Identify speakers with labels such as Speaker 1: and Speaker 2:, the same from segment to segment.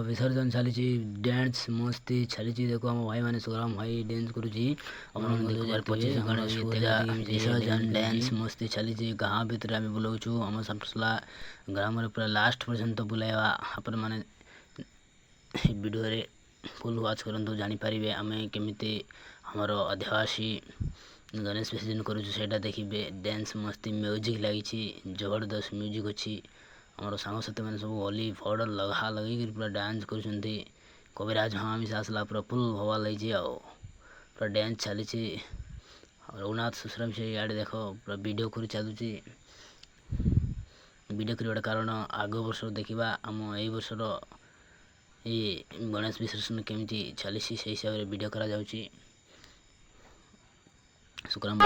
Speaker 1: विसर्जन चली डांस मस्ती चली देखो आम भाई मैंने सुग्राम भाई डांस करुँची 2025 गणेश पूजा विसर्जन डांस मस्ती चली गाँ भितर आम बुलाऊँ आम सातसला ग्राम पूरा लास्ट पर्यंत बुलाइवा आपण मैंने वीडियो फुल वाच करंतु जानीपारे आम केमी आमर आदिवासी गणेश विसर्जन करुँचा देखिए डांस मस्ती म्यूजिक लगी जबरदस्त म्यूजिक अच्छी आमर सांगसाथी मैंने सब होली पाउडर लगा लगे पूरा डांस कर कविराज हमामी आसला पूरा फुल हवा लगी पूरा डांस चली रघुनाथ सुश्राम से इे देख पूरा वीडियो कर चलुची वीडियो कर कारण आग वर्ष देखा आम यही वर्षर ये गणेश विसर्जन केमी चली से हिसाब से वीडियो करा जाउची सुग्राम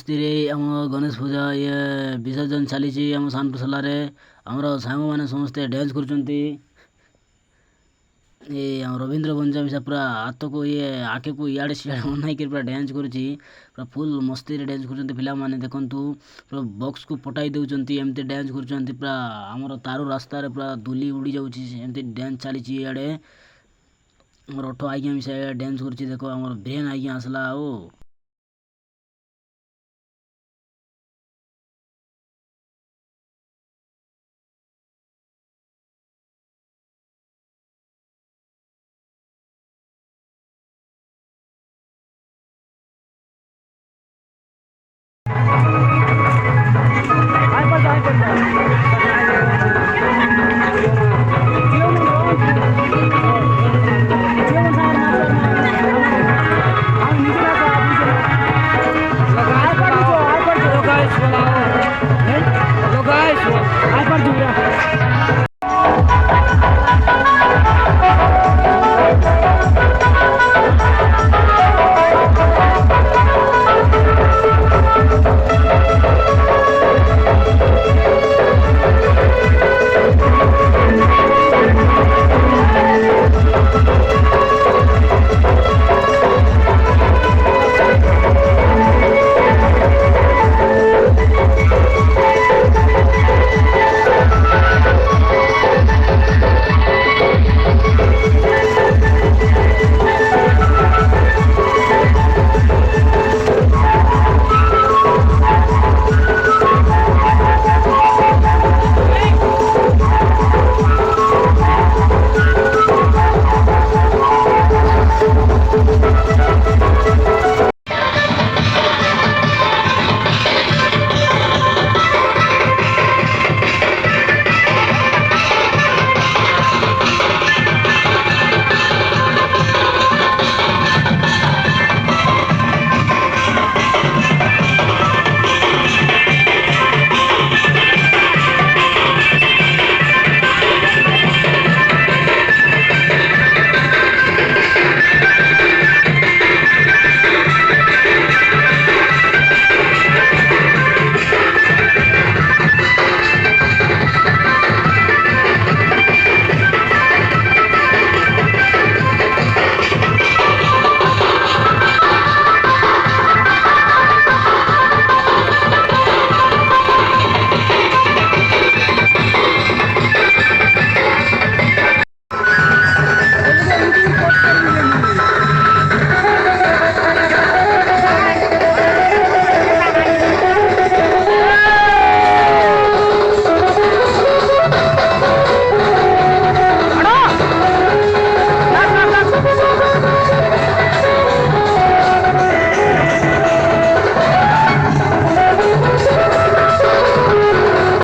Speaker 1: मस्ती रे हम गणेश पूजा ये विसर्जन चली आम सानपुरसलारे आमर सांग मैंने समस्ते डांस कर ये हम रवींद्र भंजा मिसा पूरा हाथ को ये आखे को इे सियाड़े अनाई पूरा डांस करुच्ची पूरा फुल मस्ती रे डांस कर पिला माने देखंतु पूरा बॉक्स को पटाई देउचंती एमती डांस करुचंती पूरा हमर तारू रास्ता रे पूरा धूली उड़ी जाउची एमती डांस चली इे हमर ऑटो आज्ञा मिसा डांस करुच्ची देखो हमर ब्रेन आज्ञा आसला ओ
Speaker 2: हाय पर जाए